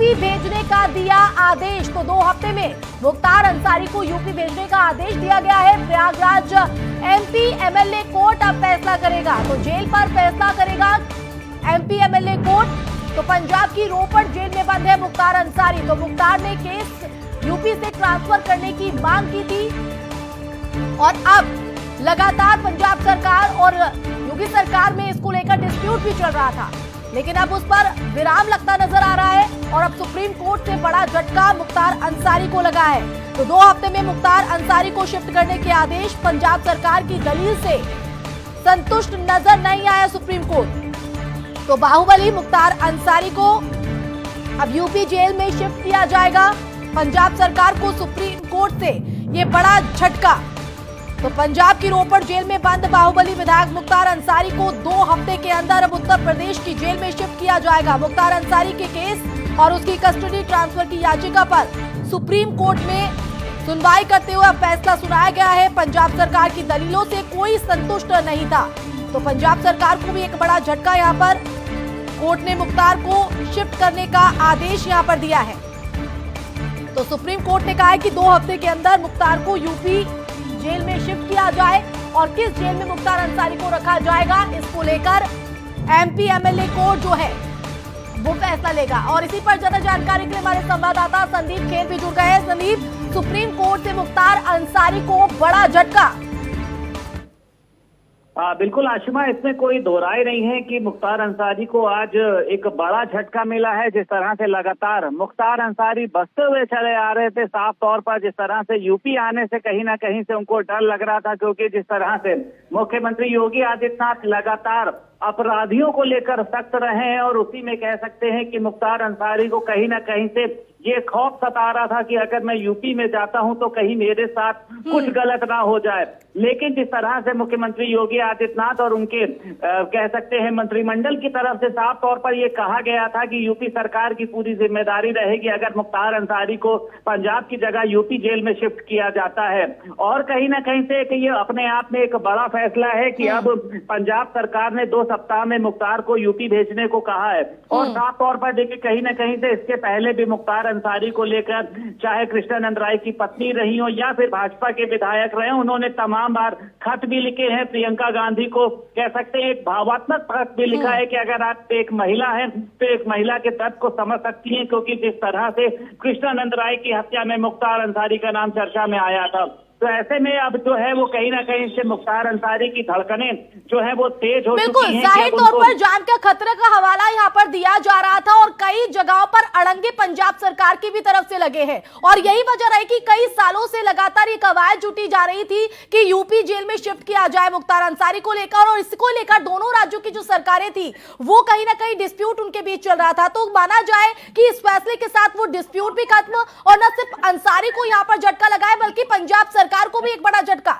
UP भेजने का दिया आदेश। तो 2 हफ्ते में मुख्तार अंसारी को यूपी भेजने का आदेश दिया गया है। प्रयागराज एमपी एमएलए कोर्ट अब फैसला करेगा, तो जेल पर फैसला करेगा एमपी एमएलए कोर्ट। तो पंजाब की रोपड़ जेल में बंद है मुख्तार अंसारी। तो मुख्तार ने केस यूपी से ट्रांसफर करने की मांग की थी और अब लगातार पंजाब सरकार और योगी सरकार में इसको लेकर डिस्प्यूट भी चल रहा था, लेकिन अब उस पर विराम लगता नजर आ रहा है और अब सुप्रीम कोर्ट से बड़ा झटका मुख्तार अंसारी को लगा है। तो 2 हफ्ते में मुख्तार अंसारी को शिफ्ट करने के आदेश। पंजाब सरकार की दलील से संतुष्ट नजर नहीं आया सुप्रीम कोर्ट। तो बाहुबली मुख्तार अंसारी को अब यूपी जेल में शिफ्ट किया जाएगा। पंजाब सरकार को सुप्रीम कोर्ट से ये बड़ा झटका। तो पंजाब की रोपड़ जेल में बंद बाहुबली विधायक मुख्तार अंसारी को 2 हफ्ते के अंदर अब उत्तर प्रदेश की जेल में शिफ्ट किया जाएगा। मुख्तार अंसारी के केस और उसकी कस्टडी ट्रांसफर की याचिका पर सुप्रीम कोर्ट में सुनवाई करते हुए फैसला सुनाया गया है। पंजाब सरकार की दलीलों से कोई संतुष्ट नहीं था, तो पंजाब सरकार को भी एक बड़ा झटका यहाँ पर कोर्ट ने मुख्तार को शिफ्ट करने का आदेश यहाँ पर दिया है। तो सुप्रीम कोर्ट ने कहा है कि 2 हफ्ते के अंदर मुख्तार को यूपी जेल में शिफ्ट किया जाए और किस जेल में मुख्तार अंसारी को रखा जाएगा इसको लेकर एमपी एमएलए कोर्ट जो है वो फैसला लेगा। और इसी पर ज्यादा जानकारी के लिए हमारे संवाददाता संदीप खेर भी जुड़ गए हैं। संदीप, सुप्रीम कोर्ट से मुख्तार अंसारी को बड़ा झटका। बिल्कुल आशिमा, इसमें कोई दो राय नहीं है कि मुख्तार अंसारी को आज एक बड़ा झटका मिला है। जिस तरह से लगातार मुख्तार अंसारी बसते हुए चले आ रहे थे, साफ तौर पर जिस तरह से यूपी आने से कहीं ना कहीं से उनको डर लग रहा था, क्योंकि जिस तरह से मुख्यमंत्री योगी आदित्यनाथ लगातार अपराधियों को लेकर सख्त रहे हैं और उसी में कह सकते हैं कि मुख्तार अंसारी को कहीं ना कहीं से ये खौफ सता रहा था कि अगर मैं यूपी में जाता हूं तो कहीं मेरे साथ कुछ गलत ना हो जाए। लेकिन जिस तरह से मुख्यमंत्री योगी आदित्यनाथ और उनके कह सकते हैं मंत्रिमंडल की तरफ से साफ तौर पर यह कहा गया था कि यूपी सरकार की पूरी जिम्मेदारी रहेगी अगर मुख्तार अंसारी को पंजाब की जगह यूपी जेल में शिफ्ट किया जाता है। और कहीं ना कहीं से कि ये अपने आप में एक बड़ा फैसला है कि अब पंजाब सरकार ने 2 सप्ताह में मुख्तार को यूपी भेजने को कहा है। और साफ तौर पर देखिए, कहीं ना कहीं से इसके पहले भी मुख्तार अंसारी को लेकर चाहे कृष्णानंद राय की पत्नी रही हो या फिर भाजपा के विधायक रहे, उन्होंने तमाम बार खत भी लिखे हैं प्रियंका गांधी को। कह सकते हैं एक भावात्मक खत भी लिखा है कि अगर आप एक महिला हैं तो एक महिला के दर्द को समझ सकती हैं, क्योंकि जिस तरह से कृष्णानंद राय की हत्या में मुख्तार अंसारी का नाम चर्चा में आया था। तो ऐसे में अब जो है वो कहीं ना कहीं से मुख्तार अंसारी की धड़कनें जो है वो तेज हो चुकी हैं। बिल्कुल जाहिर तौर पर जान का खतरे का हवाला यहाँ पर दिया जा रहा था और कई जगहों पर अड़ंगे पंजाब सरकार की भी तरफ से लगे हैं और यही वजह रही कि कई सालों से लगातार ये कवायद जुटी जा रही थी कि यूपी जेल में शिफ्ट किया जाए मुख्तार अंसारी को लेकर। और इसको लेकर दोनों राज्यों की जो सरकारें थी वो कहीं ना कहीं डिस्प्यूट उनके बीच चल रहा था। तो माना जाए कि इस फैसले के साथ वो डिस्प्यूट भी खत्म और न सिर्फ अंसारी को यहाँ पर झटका लगा है बल्कि पंजाब सरकार को भी एक बड़ा झटका।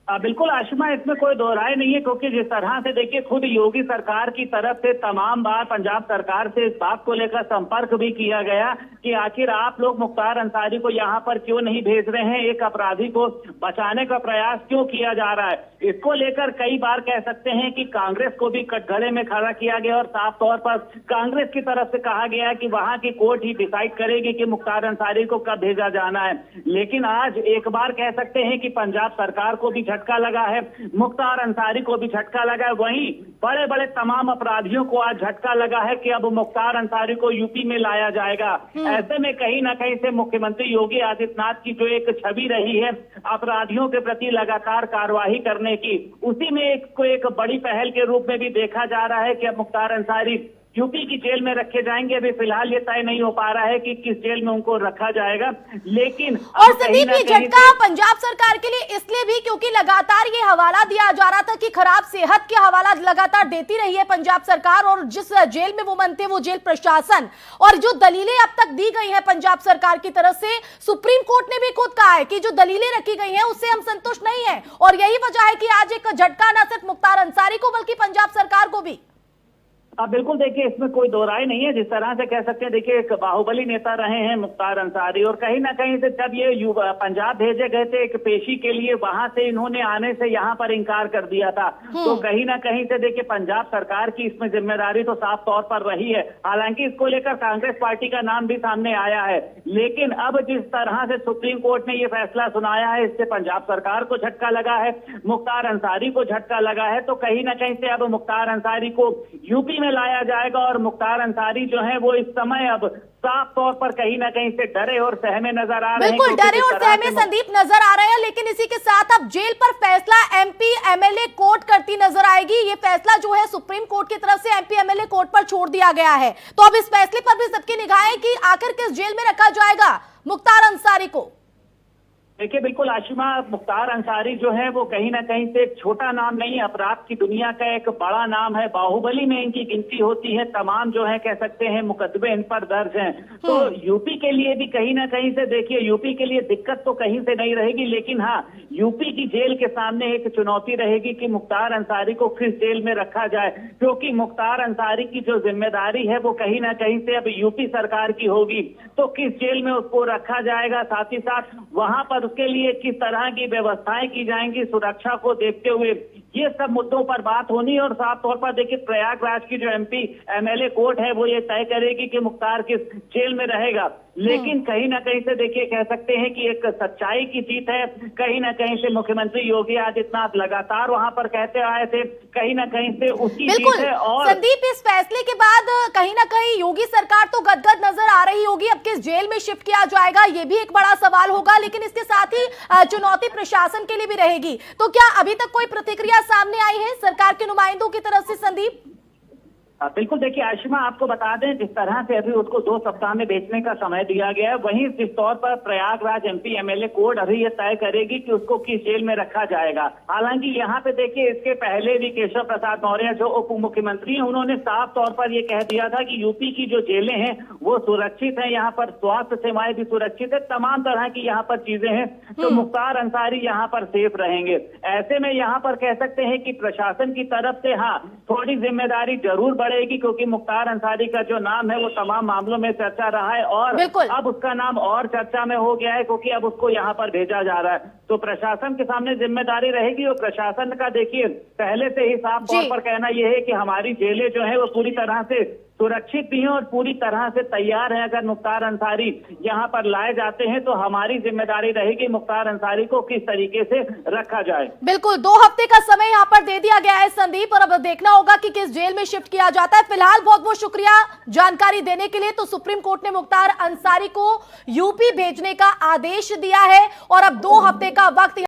बिल्कुल आशिमा, इसमें कोई दो राय नहीं है, क्योंकि जिस तरह से देखिए खुद योगी सरकार की तरफ से तमाम बार पंजाब सरकार से इस बात को लेकर संपर्क भी किया गया कि आखिर आप लोग मुख्तार अंसारी को यहाँ पर क्यों नहीं भेज रहे हैं, एक अपराधी को बचाने का प्रयास क्यों किया जा रहा है। इसको लेकर कई बार कह सकते हैं कि कांग्रेस को भी कटघरे में खड़ा किया गया और साफ तौर पर कांग्रेस की तरफ से कहा गया कि वहां की कोर्ट ही डिसाइड करेगी कि मुख्तार अंसारी को कब भेजा जाना है। लेकिन आज एक बार कह सकते हैं कि पंजाब सरकार को भी झटका लगा है, मुख्तार अंसारी को भी झटका लगा है, वहीं बड़े बड़े तमाम अपराधियों को आज झटका लगा है कि अब मुख्तार अंसारी को यूपी में लाया जाएगा। ऐसे में कहीं ना कहीं से मुख्यमंत्री योगी आदित्यनाथ की जो एक छवि रही है अपराधियों के प्रति लगातार कार्रवाई करने की, उसी में एक बड़ी पहल के रूप में भी देखा जा रहा है कि अब मुख्तार अंसारी यूपी की जेल में रखे जाएंगे। अभी फिलहाल ये तय नहीं हो पा रहा है कि किस जेल में उनको रखा जाएगा, लेकिन और संदीप ये झटका पंजाब सरकार के लिए इसलिए भी क्योंकि लगातार ये हवाला दिया जा रहा था कि खराब सेहत के हवाला लगातार देती रही है पंजाब सरकार और जिस जेल में वो बनते वो जेल प्रशासन, और जो दलीलें अब तक दी गई हैं पंजाब सरकार की तरफ से, सुप्रीम कोर्ट ने भी खुद कहा है कि जो दलीलें रखी गई हैं उससे हम संतुष्ट नहीं है। और यही वजह है कि आज एक झटका न सिर्फ मुख्तार अंसारी को बल्कि पंजाब सरकार को भी। अब बिल्कुल देखिए, इसमें कोई दो राय नहीं है। जिस तरह से कह सकते हैं, देखिए एक बाहुबली नेता रहे हैं मुख्तार अंसारी, और कहीं ना कहीं से जब ये पंजाब भेजे गए थे एक पेशी के लिए, वहां से इन्होंने आने से यहाँ पर इनकार कर दिया था। तो कहीं ना कहीं से देखिए पंजाब सरकार की इसमें जिम्मेदारी तो साफ तौर पर रही है। हालांकि इसको लेकर कांग्रेस पार्टी का नाम भी सामने आया है, लेकिन अब जिस तरह से सुप्रीम कोर्ट ने ये फैसला सुनाया है, इससे पंजाब सरकार को झटका लगा है, मुख्तार अंसारी को झटका लगा है। तो कहीं ना कहीं से अब मुख्तार अंसारी को यूपी में लाया जाएगा, और मुख्तार अंसारी जो है वो इस समय अब साफ तौर पर कहीं ना कहीं से डरे और सहमे नजर आ रहे हैं। बिल्कुल डरे और सहमे संदीप नजर आ रहे हैं, लेकिन इसी के साथ अब जेल पर फैसला एमपी एमएलए कोर्ट करती नजर आएगी। ये फैसला जो है सुप्रीम कोर्ट की तरफ से एमपी एमएलए कोर्ट पर छोड़ दिया गया है। तो अब इस फैसले पर भी सबकी निगाहें कि आखिर किस जेल में रखा जाएगा मुख्तार अंसारी को। देखिए बिल्कुल आशिमा, मुख्तार अंसारी जो है वो कहीं ना कहीं से एक छोटा नाम नहीं, अपराध की दुनिया का एक बड़ा नाम है। बाहुबली में इनकी गिनती होती है, तमाम जो है कह सकते हैं मुकदमे इन पर दर्ज हैं। तो यूपी के लिए भी कहीं ना कहीं से देखिए, यूपी के लिए दिक्कत तो कहीं से नहीं रहेगी, लेकिन हाँ यूपी की जेल के सामने एक चुनौती रहेगी कि मुख्तार अंसारी को किस जेल में रखा जाए, क्योंकि मुख्तार अंसारी की जो जिम्मेदारी है वो कहीं ना कहीं से अब यूपी सरकार की होगी। तो किस जेल में उसको रखा जाएगा, साथ ही साथ वहां पर उसके लिए किस तरह की व्यवस्थाएं की जाएंगी सुरक्षा को देखते हुए, ये सब मुद्दों पर बात होनी। और साफ तौर पर देखिए प्रयागराज की जो एमपी एमएलए कोर्ट है वो ये तय करेगी कि मुख्तार किस जेल में रहेगा। लेकिन कहीं ना कहीं से देखिए कह सकते हैं कि एक सच्चाई की जीत है। कहीं ना कहीं से मुख्यमंत्री योगी आदित्यनाथ लगातार वहां पर कहते आए थे, कहीं ना कहीं से उसकी जीत है। और संदीप, इस फैसले के बाद कहीं ना कहीं योगी सरकार तो गदगद नजर आ रही होगी। अब किस जेल में शिफ्ट किया जाएगा ये भी एक बड़ा सवाल होगा, लेकिन इसके साथ ही चुनौती प्रशासन के लिए भी रहेगी। तो क्या अभी तक कोई प्रतिक्रिया सामने आई है सरकार के नुमाइंदों की तरफ से संदीप? बिल्कुल देखिए आशिमा, आपको बता दें जिस तरह से अभी उसको 2 सप्ताह में बेचने का समय दिया गया है, वहीं जिस तौर पर प्रयागराज एमपी एमएलए कोर्ट अभी ये तय करेगी कि उसको किस जेल में रखा जाएगा। हालांकि यहाँ पे देखिए इसके पहले भी केशव प्रसाद मौर्य जो उप मुख्यमंत्री हैं, उन्होंने साफ तौर पर ये कह दिया था कि यूपी की जो जेलें हैं वो सुरक्षित है, यहाँ पर स्वास्थ्य सेवाएं भी सुरक्षित है, तमाम तरह की यहाँ पर चीजें हैं। तो मुख्तार अंसारी यहाँ पर सेफ रहेंगे। ऐसे में यहाँ पर कह सकते हैं कि प्रशासन की तरफ से हाँ थोड़ी जिम्मेदारी जरूर बढ़ेगी, क्योंकि मुख्तार अंसारी का जो नाम है वो तमाम मामलों में चर्चा रहा है, और अब उसका नाम और चर्चा में हो गया है क्योंकि अब उसको यहाँ पर भेजा जा रहा है। तो प्रशासन के सामने जिम्मेदारी रहेगी, और प्रशासन का देखिए पहले से ही साफ तौर पर कहना यह है कि हमारी जेलें जो है वो पूरी तरह से सुरक्षित भी हैं और पूरी तरह से तैयार हैं। अगर मुख्तार अंसारी यहाँ पर लाए जाते हैं तो हमारी जिम्मेदारी रहेगी मुख्तार अंसारी को किस तरीके से रखा जाए। बिल्कुल 2 हफ्ते का समय यहाँ पर दे दिया गया है संदीप, और अब देखना होगा कि किस जेल में शिफ्ट किया जाता है। फिलहाल बहुत बहुत शुक्रिया जानकारी देने के लिए। तो सुप्रीम कोर्ट ने मुख्तार अंसारी को यूपी भेजने का आदेश दिया है, और अब 2 हफ्ते का वक्त